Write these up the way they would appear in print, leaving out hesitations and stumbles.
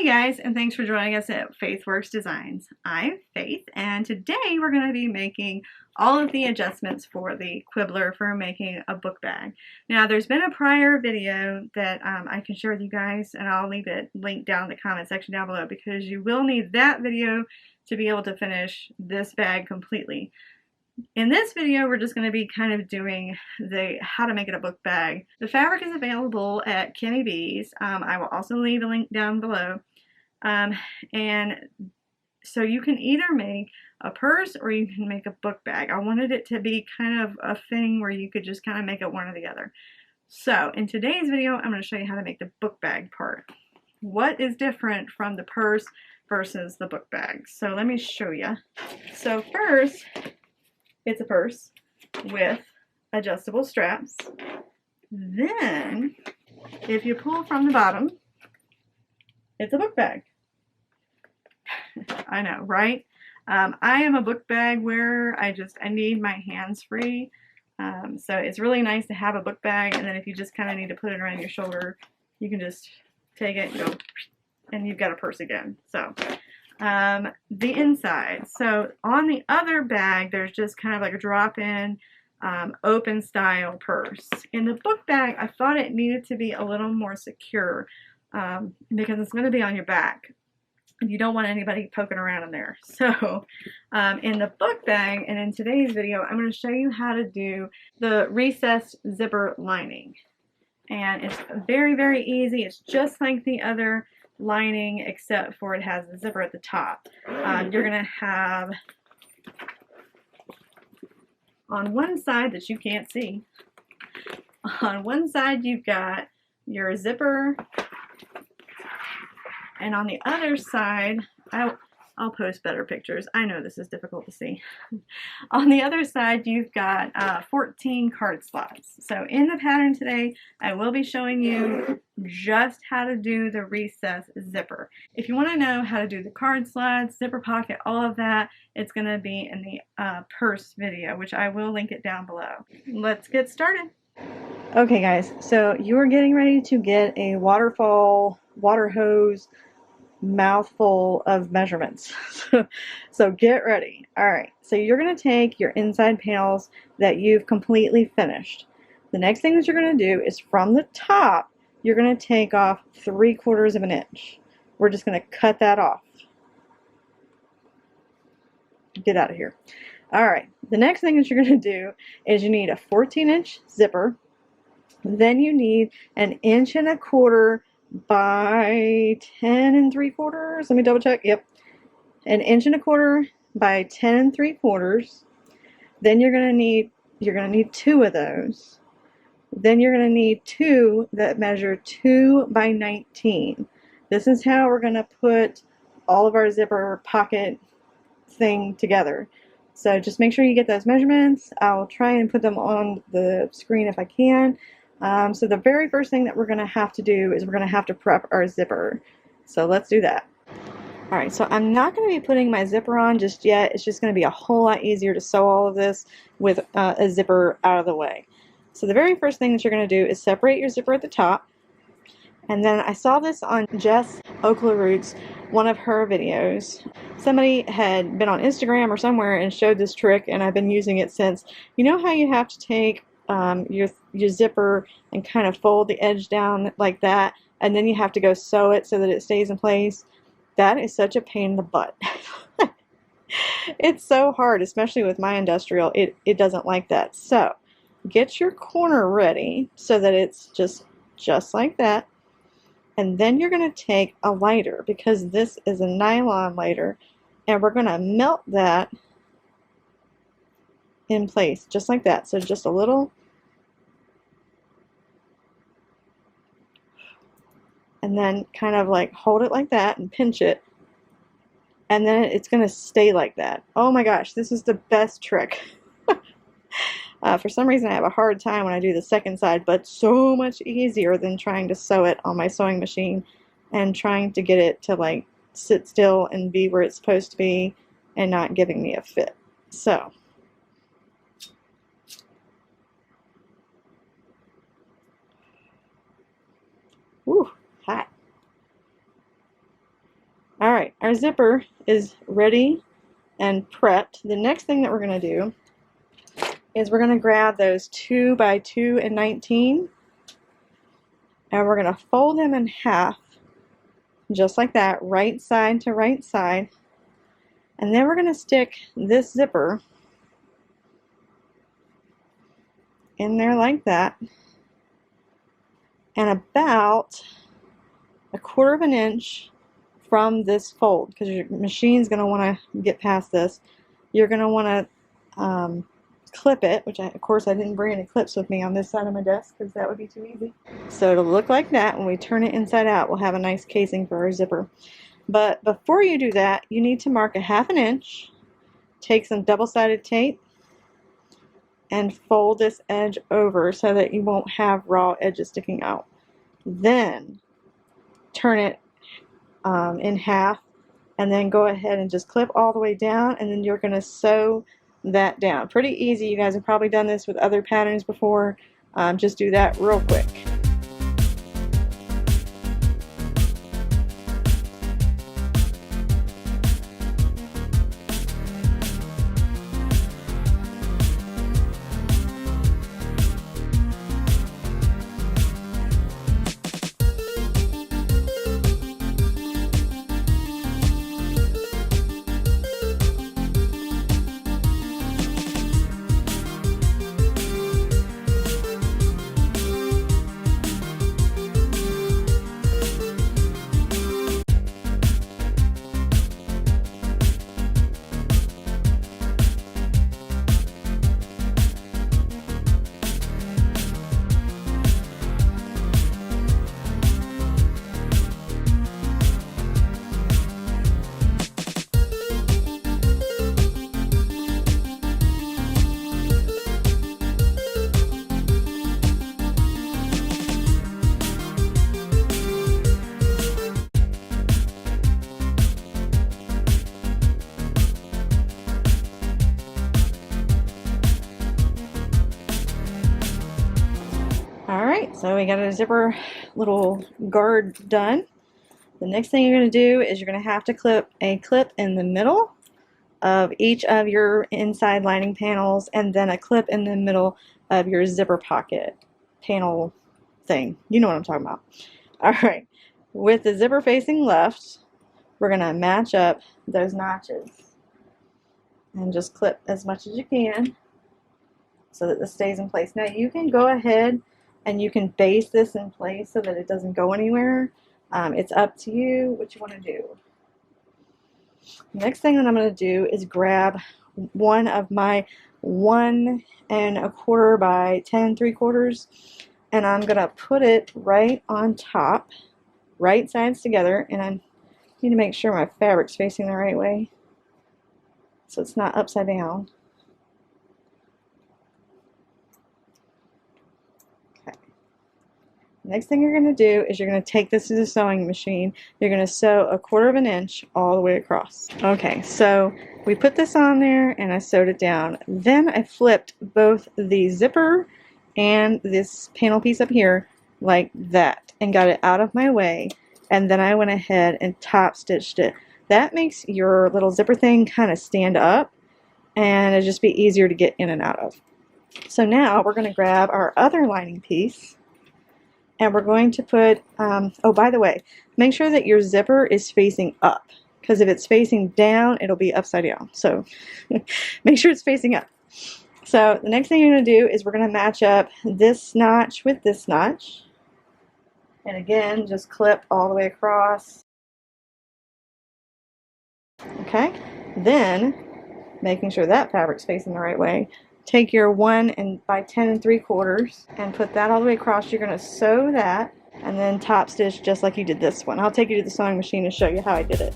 Hey guys, and thanks for joining us at FaithWorks Designs. I'm Faith, and today we're going to be making all of the adjustments for the Quibbler for making a book bag. Now, there's been a prior video that I can share with you guys, and I'll leave it linked down in the comment section down below because you will need that video to be able to finish this bag completely. In this video, we're just going to be kind of doing the how to make it a book bag. The fabric is available at Kimmy Bees. I will also leave a link down below. And so you can either make a purse or you can make a book bag. I wanted it to be kind of a thing where you could just kind of make it one or the other. So in today's video, I'm going to show you how to make the book bag part. What is different from the purse versus the book bag? So let me show you. So first, it's a purse with adjustable straps. Then, if you pull from the bottom, it's a book bag. I know, right? I am a book bag wearer. I need my hands free. So it's really nice to have a book bag, and then if you just kind of need to put it around your shoulder, you can just take it and go, and you've got a purse again. So the inside. So on the other bag, there's just kind of like a drop-in open style purse. In the book bag, I thought it needed to be a little more secure because it's going to be on your back. You don't want anybody poking around in there. So in the book bag and in today's video, I'm going to show you how to do the recessed zipper lining. And it's very, very easy. It's just like the other lining, except for it has a zipper at the top. You're going to have on one side that you can't see, on one side you've got your zipper, and on the other side, I'll post better pictures. I know this is difficult to see. On the other side, you've got 14 card slots. So in the pattern today, I will be showing you just how to do the recess zipper. If you want to know how to do the card slots, zipper pocket, all of that, it's going to be in the purse video, which I will link it down below. Let's get started. Okay guys, so you are getting ready to get a waterfall water hose mouthful of measurements. So get ready. Alright, so you're going to take your inside panels that you've completely finished. The next thing that you're going to do is from the top, you're going to take off 3/4 of an inch. We're just going to cut that off. Get out of here. Alright, the next thing that you're going to do is you need a 14-inch zipper. Then you need an 1.25 inch by 10 3/4. Let me double check. Yep. An 1.25 inch by 10 3/4. Then you're gonna need two of those. Then you're gonna need two that measure 2 by 19. This is how we're gonna put all of our zipper pocket thing together. So just make sure you get those measurements. I'll try and put them on the screen if I can. So the very first thing that we're going to have to do is we're going to have to prep our zipper. So let's do that. Alright, so I'm not going to be putting my zipper on just yet. It's just going to be a whole lot easier to sew all of this with a zipper out of the way. So the very first thing that you're going to do is separate your zipper at the top. And then I saw this on Jess Oakleroot's one of her videos. Somebody had been on Instagram or somewhere and showed this trick, and I've been using it since. You know how you have to take your zipper and kind of fold the edge down like that, and then you have to go sew it so that it stays in place? That is such a pain in the butt. It's so hard, especially with my industrial. It doesn't like that. So get your corner ready so that it's just like that, and then you're going to take a lighter, because this is a nylon lighter, and we're going to melt that in place just like that. So just a little, and then kind of like hold it like that and pinch it, and then it's going to stay like that. Oh my gosh, this is the best trick. For some reason I have a hard time when I do the second side, but so much easier than trying to sew it on my sewing machine and trying to get it to like sit still and be where it's supposed to be and not giving me a fit. So whew, hot. Alright, our zipper is ready and prepped. The next thing that we're going to do is we're going to grab those 2 by 2 and 19 and we're going to fold them in half just like that, right side to right side, and then we're going to stick this zipper in there like that, and about 1/4 of an inch from this fold, because your machine's going to want to get past this. You're going to want to clip it, which of course I didn't bring any clips with me on this side of my desk because that would be too easy. So it'll look like that. When we turn it inside out, we'll have a nice casing for our zipper. But before you do that, you need to mark 1/2 inch, take some double-sided tape, and fold this edge over so that you won't have raw edges sticking out. Then turn it in half, and then go ahead and just clip all the way down, and then you're going to sew that down. Pretty easy. You guys have probably done this with other patterns before. Just do that real quick. Alright, so we got a zipper little guard done. The next thing you're going to do is you're going to have to clip a clip in the middle of each of your inside lining panels, and then a clip in the middle of your zipper pocket panel thing. You know what I'm talking about. Alright, with the zipper facing left, we're going to match up those notches and just clip as much as you can so that this stays in place. Now you can go ahead and you can base this in place so that it doesn't go anywhere. It's up to you what you want to do. Next thing that I'm going to do is grab one of my 1 1/4 by 10 3/4, and I'm going to put it right on top, right sides together, and I need to make sure my fabric's facing the right way so it's not upside down. Next thing you're going to do is you're going to take this to the sewing machine. You're going to sew 1/4 of an inch all the way across. Okay, so we put this on there and I sewed it down. Then I flipped both the zipper and this panel piece up here like that and got it out of my way. And then I went ahead and top stitched it. That makes your little zipper thing kind of stand up and it'll just be easier to get in and out of. So now we're going to grab our other lining piece. And we're going to put, oh, by the way, make sure that your zipper is facing up, because if it's facing down, it'll be upside down. So make sure it's facing up. So the next thing you're going to do is we're going to match up this notch with this notch. And again, just clip all the way across. Okay, then making sure that fabric's facing the right way. Take your 1 by 10 3/4 and put that all the way across. You're going to sew that and then top stitch just like you did this one. I'll take you to the sewing machine and show you how I did it.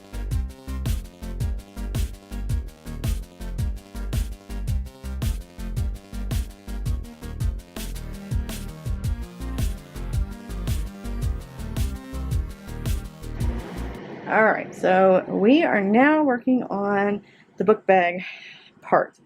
Alright, so we are now working on the book bag part.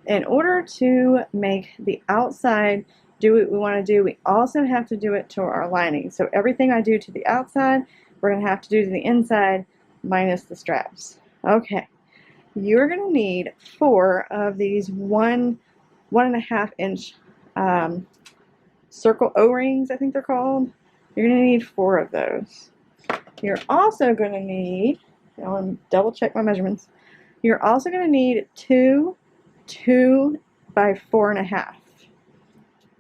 In order to make the outside do what we want to do, we also have to do it to our lining. So everything I do to the outside, we're going to have to do to the inside minus the straps. Okay, you're going to need 4 of these 1.5 inch circle O-rings, I think they're called. You're going to need 4 of those. You're also going to need, I want to double check my measurements. You're also going to need 2 by 4.5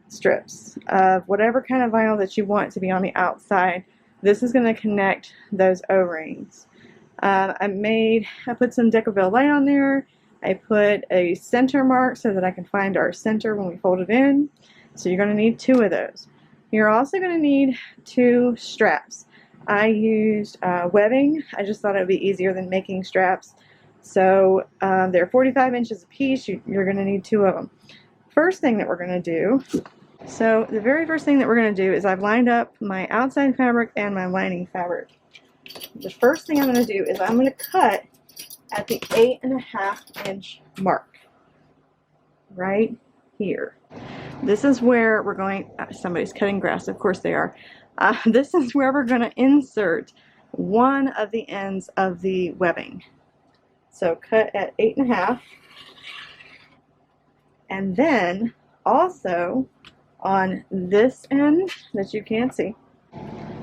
strips of whatever kind of vinyl that you want to be on the outside. This is going to connect those O-rings. I put some Decoville light on there. I put a center mark so that I can find our center when we fold it in. So you're going to need 2 of those. You're also going to need 2 straps. I used webbing. I just thought it would be easier than making straps. So they're 45 inches a piece. You're going to need 2 of them. First thing that we're going to do, so the very first thing that we're going to do is I've lined up my outside fabric and my lining fabric. The first thing I'm going to do is I'm going to cut at the 8.5 inch mark, right here. This is where we're going, somebody's cutting grass, of course they are. This is where we're going to insert one of the ends of the webbing. So cut at 8.5, and then also on this end that you can't see,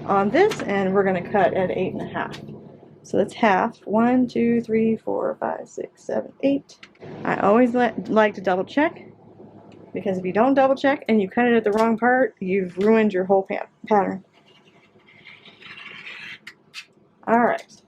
on this end we're going to cut at 8.5. So that's half. 1, 2, 3, 4, 5, 6, 7, 8. I always like to double check, because if you don't double check and you cut it at the wrong part, you've ruined your whole pattern. Alright,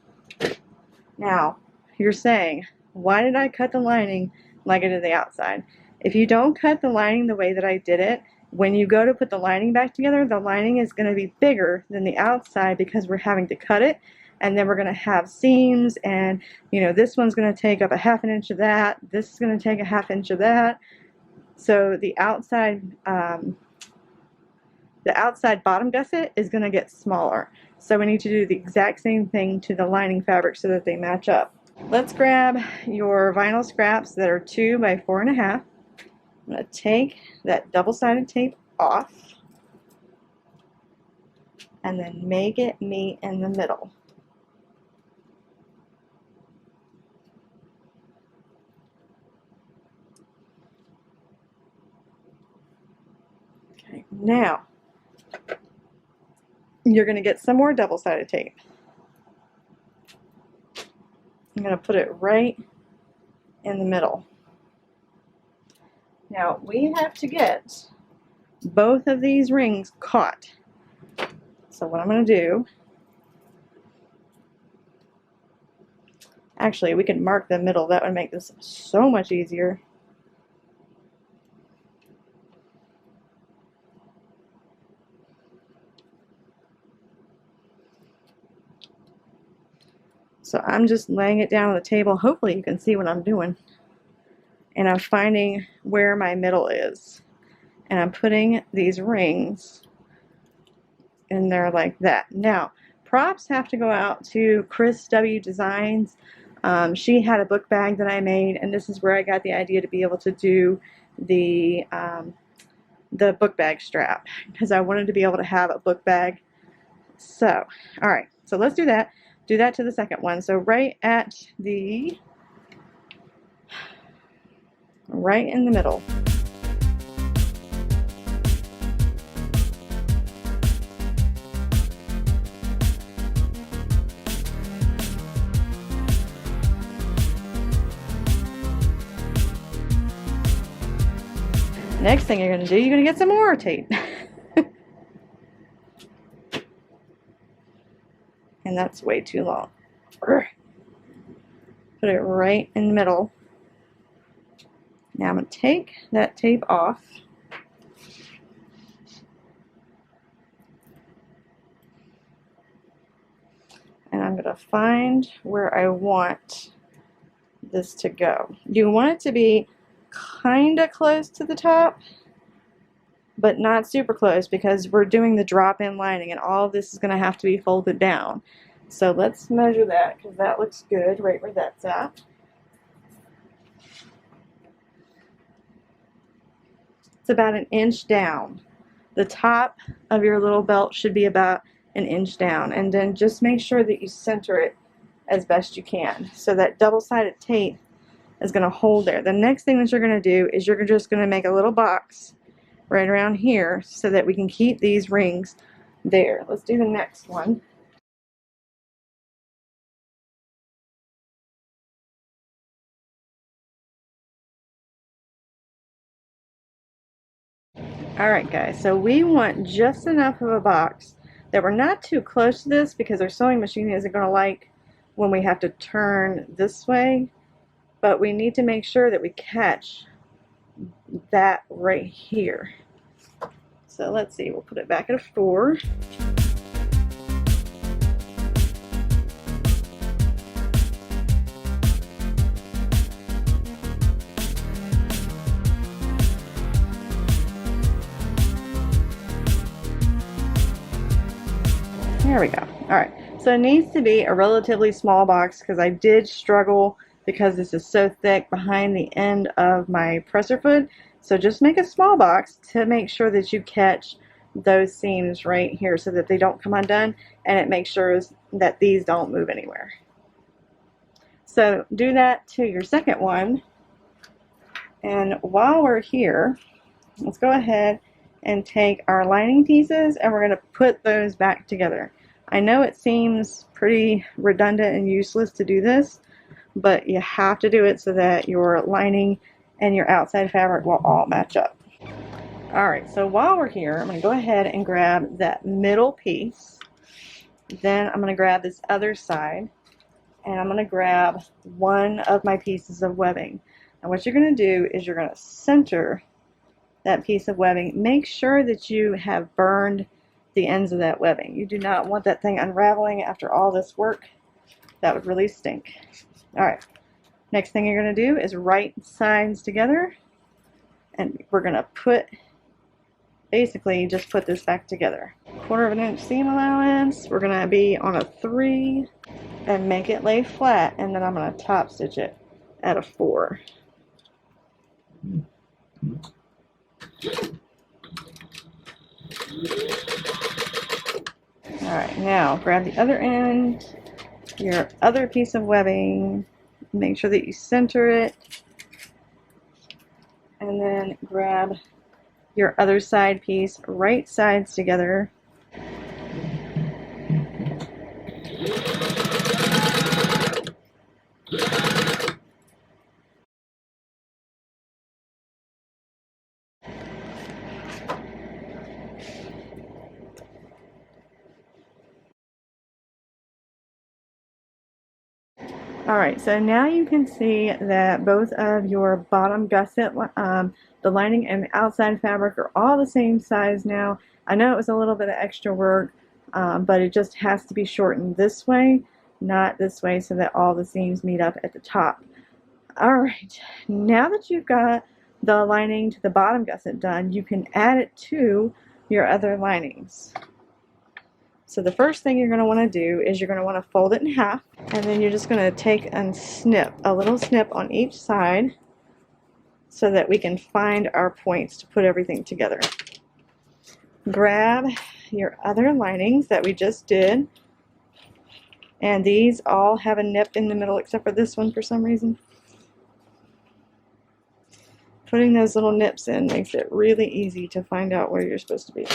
now you're saying, why did I cut the lining like I did the outside? If you don't cut the lining the way that I did it, when you go to put the lining back together, the lining is going to be bigger than the outside because we're having to cut it, and then we're going to have seams, and you know, this one's going to take up a 1/2 inch of that, this is going to take a 1/2 inch of that. So the outside bottom gusset is going to get smaller. So we need to do the exact same thing to the lining fabric so that they match up. Let's grab your vinyl scraps that are 2 by 4.5. I'm going to take that double-sided tape off and then make it meet in the middle. Okay, now you're going to get some more double-sided tape. I'm going to put it right in the middle. Now we have to get both of these rings caught. So what I'm going to do, actually we can mark the middle, that would make this so much easier. So I'm just laying it down on the table. Hopefully you can see what I'm doing. And I'm finding where my middle is. And I'm putting these rings in there like that. Now, props have to go out to Chris W. Designs. She had a book bag that I made, and this is where I got the idea to be able to do the book bag strap, because I wanted to be able to have a book bag. So, alright, so let's do that. Do that to the second one. So right in the middle. Next thing you're going to do, you're going to get some more tape. And that's way too long. Put it right in the middle. Now I'm going to take that tape off. And I'm going to find where I want this to go. You want it to be kind of close to the top, but not super close, because we're doing the drop-in lining and all of this is going to have to be folded down. So let's measure that, because that looks good right where that's at. It's about 1 inch down. The top of your little belt should be about 1 inch down, and then just make sure that you center it as best you can. So that double-sided tape is going to hold there. The next thing that you're going to do is you're just going to make a little box right around here so that we can keep these rings there. Let's do the next one. Alright guys, so we want just enough of a box that we're not too close to this because our sewing machine isn't going to like when we have to turn this way, but we need to make sure that we catch that right here. So let's see, we'll put it back at a 4. There we go. Alright, so it needs to be a relatively small box because I did struggle because this is so thick behind the end of my presser foot. So just make a small box to make sure that you catch those seams right here so that they don't come undone, and it makes sure that these don't move anywhere. So do that to your second one, and while we're here, let's go ahead and take our lining pieces and we're going to put those back together. I know it seems pretty redundant and useless to do this, but you have to do it so that your lining and your outside fabric will all match up. Alright, so while we're here, I'm going to go ahead and grab that middle piece. Then I'm going to grab this other side, and I'm going to grab one of my pieces of webbing. And what you're going to do is you're going to center that piece of webbing. Make sure that you have burned the ends of that webbing. You do not want that thing unraveling after all this work. That would really stink. Alright, next thing you're going to do is right sides together, and we're going to basically just put this back together. 1/4 inch seam allowance, we're going to be on a 3 and make it lay flat, and then I'm going to top stitch it at a 4. Alright, now grab the other end, your other piece of webbing, make sure that you center it, and then grab your other side piece, right sides together. Alright, so now you can see that both of your bottom gusset, the lining and the outside fabric are all the same size now. I know it was a little bit of extra work, but it just has to be shortened this way, not this way, so that all the seams meet up at the top. Alright, now that you've got the lining to the bottom gusset done, you can add it to your other linings. So the first thing you're going to want to do is you're going to want to fold it in half, and then you're just going to take and snip, a little snip on each side so that we can find our points to put everything together. Grab your other linings that we just did, and these all have a nip in the middle except for this one for some reason. Putting those little nips in makes it really easy to find out where you're supposed to be.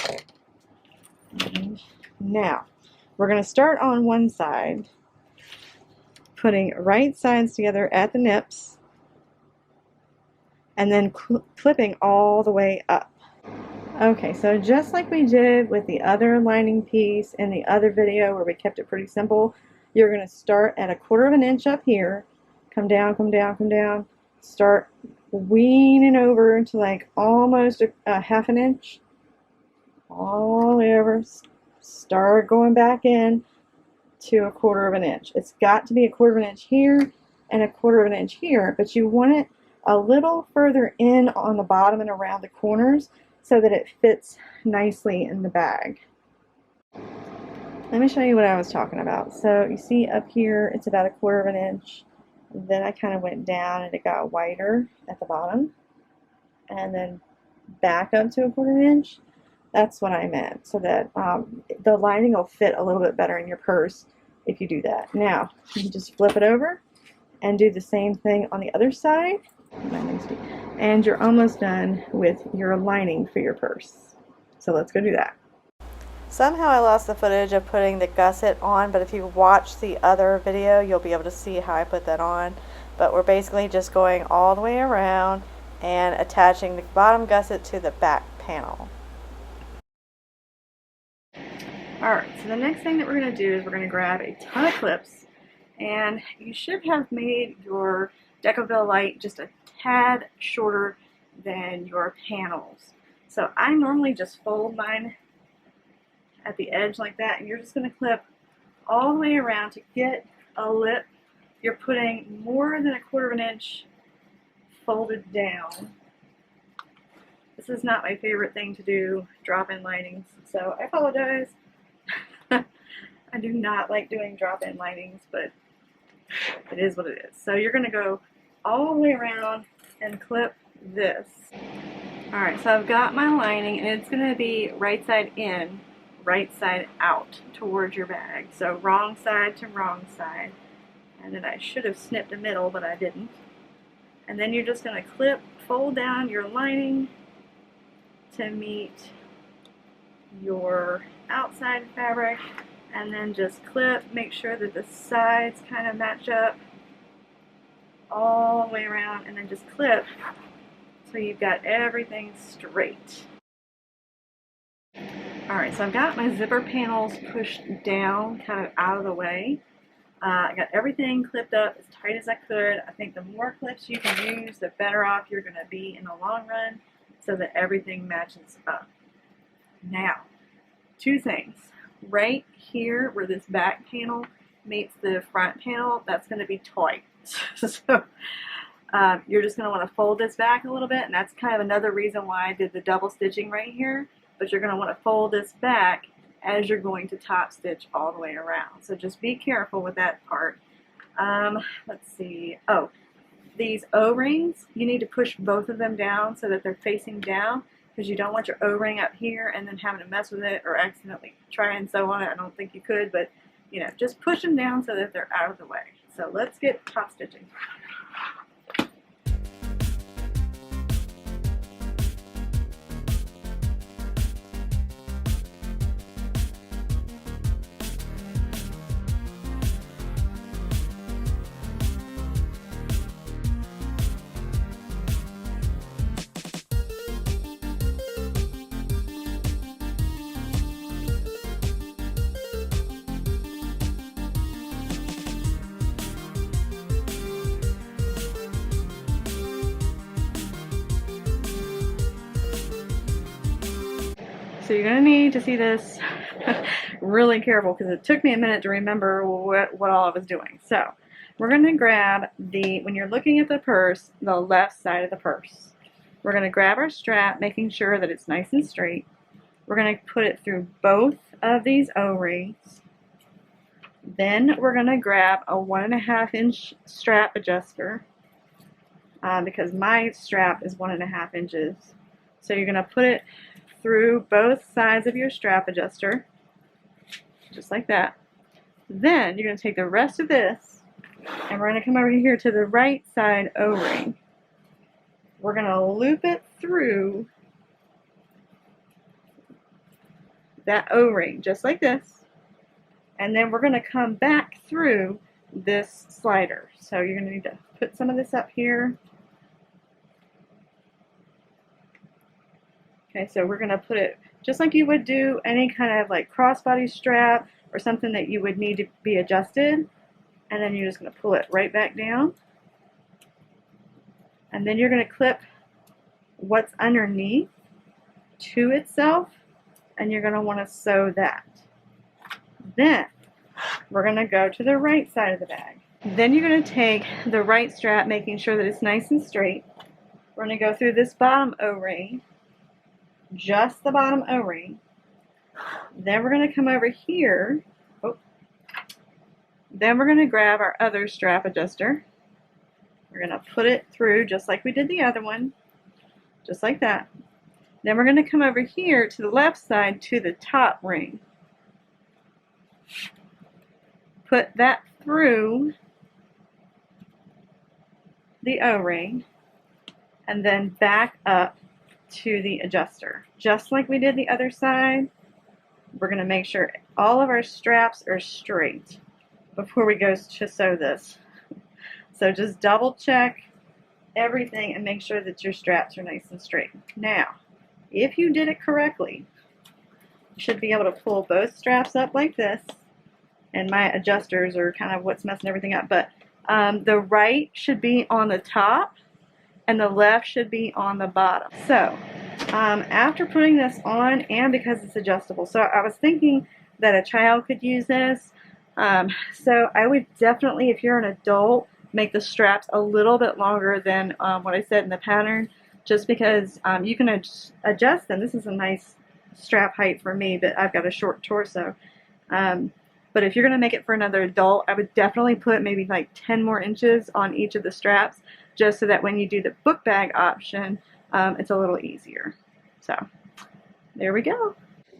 And now, we're going to start on one side, putting right sides together at the nips, and then clipping all the way up. Okay, so just like we did with the other lining piece in the other video where we kept it pretty simple, you're going to start at a 1/4 inch up here, come down, come down, come down, start weaning over to like almost a 1/2 inch, all the way over. Start going back in to a 1/4 inch. It's got to be a 1/4 inch here and a 1/4 inch here, but you want it a little further in on the bottom and around the corners so that it fits nicely in the bag. Let me show you what I was talking about. So you see up here it's about a 1/4 inch. Then I kind of went down and it got wider at the bottom, and then back up to a 1/4 inch. That's what I meant, so that the lining will fit a little bit better in your purse if you do that. Now, you just flip it over and do the same thing on the other side. And you're almost done with your lining for your purse. So let's go do that. Somehow I lost the footage of putting the gusset on, but if you watch the other video, you'll be able to see how I put that on. But we're basically just going all the way around and attaching the bottom gusset to the back panel. Alright, so the next thing that we're going to do is we're going to grab a ton of clips, and you should have made your Decoville light just a tad shorter than your panels. So I normally just fold mine at the edge like that, and you're just going to clip all the way around to get a lip. You're putting more than 1/4 of an inch folded down. This is not my favorite thing to do, drop-in linings, so I apologize. I do not like doing drop-in linings, but it is what it is. So you're going to go all the way around and clip this. Alright, so I've got my lining, and it's going to be right side in, right side out towards your bag. So wrong side to wrong side. And then I should have snipped the middle, but I didn't. And then you're just going to clip, fold down your lining to meet your outside fabric, and then just clip, make sure that the sides kind of match up all the way around, and then just clip so you've got everything straight. Alright, so I've got my zipper panels pushed down, kind of out of the way. I got everything clipped up as tight as I could. I think the more clips you can use, the better off you're going to be in the long run, so that everything matches up. Now, two things. Right here where this back panel meets the front panel, that's going to be tight. So you're just going to want to fold this back a little bit, and that's kind of another reason why I did the double stitching right here. But you're going to want to fold this back as you're going to top stitch all the way around. So just be careful with that part. Let's see. Oh, these O-rings, you need to push both of them down so that they're facing down, because you don't want your O-ring up here and then having to mess with it or accidentally try and sew on it. I don't think you could, but you know, just push them down so that they're out of the way. So let's get top stitching. So you're going to need to see this really careful, because it took me a minute to remember what all I was doing. So we're going to grab when you're looking at the purse, the left side of the purse. We're going to grab our strap, making sure that it's nice and straight. We're going to put it through both of these O-rings. Then we're going to grab a 1.5 inch strap adjuster, because my strap is 1.5 inches. So you're going to put it through both sides of your strap adjuster, just like that. Then you're going to take the rest of this, and we're going to come over here to the right side O-ring. We're going to loop it through that O-ring, just like this. And then we're going to come back through this slider. So you're going to need to put some of this up here. Okay, so we're going to put it just like you would do any kind of like crossbody strap or something that you would need to be adjusted. And then you're just going to pull it right back down. And then you're going to clip what's underneath to itself, and you're going to want to sew that. Then we're going to go to the right side of the bag. Then you're going to take the right strap, making sure that it's nice and straight. We're going to go through this bottom O-ring, just the bottom O-ring. Then we're going to come over here. Oh. Then we're going to grab our other strap adjuster. We're going to put it through just like we did the other one, just like that. Then we're going to come over here to the left side to the top ring. put that through the O-ring and then back up to the adjuster. Just like we did the other side, we're going to make sure all of our straps are straight before we go to sew this. So just double check everything and make sure that your straps are nice and straight. Now, if you did it correctly, you should be able to pull both straps up like this, and my adjusters are kind of what's messing everything up, but the right should be on the top and the left should be on the bottom. So after putting this on, and because it's adjustable, so I was thinking that a child could use this, so I would definitely, if you're an adult, make the straps a little bit longer than what I said in the pattern, just because you can adjust them. This is a nice strap height for me, but I've got a short torso. But if you're going to make it for another adult, I would definitely put maybe like 10 more inches on each of the straps, just so that when you do the book bag option, it's a little easier. So there we go.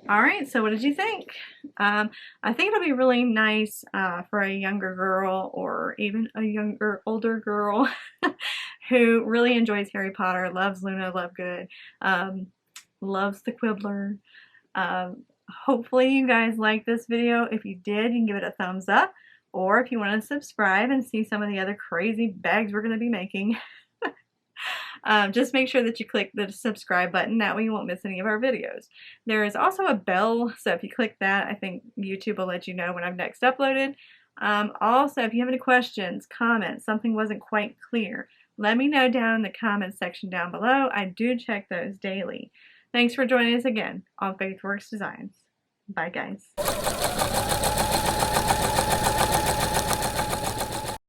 Alright, so what did you think? I think it'll be really nice for a younger girl, or even a older girl who really enjoys Harry Potter, loves Luna Lovegood, loves the Quibbler. Hopefully you guys liked this video. If you did, you can give it a thumbs up, or if you want to subscribe and see some of the other crazy bags we're going to be making, just make sure that you click the subscribe button. That way you won't miss any of our videos. There is also a bell, so if you click that, I think YouTube will let you know when I've next uploaded. Also, if you have any questions, comments, something wasn't quite clear, let me know down in the comments section down below. I do check those daily. Thanks for joining us again on Faithworks Designs. Bye, guys.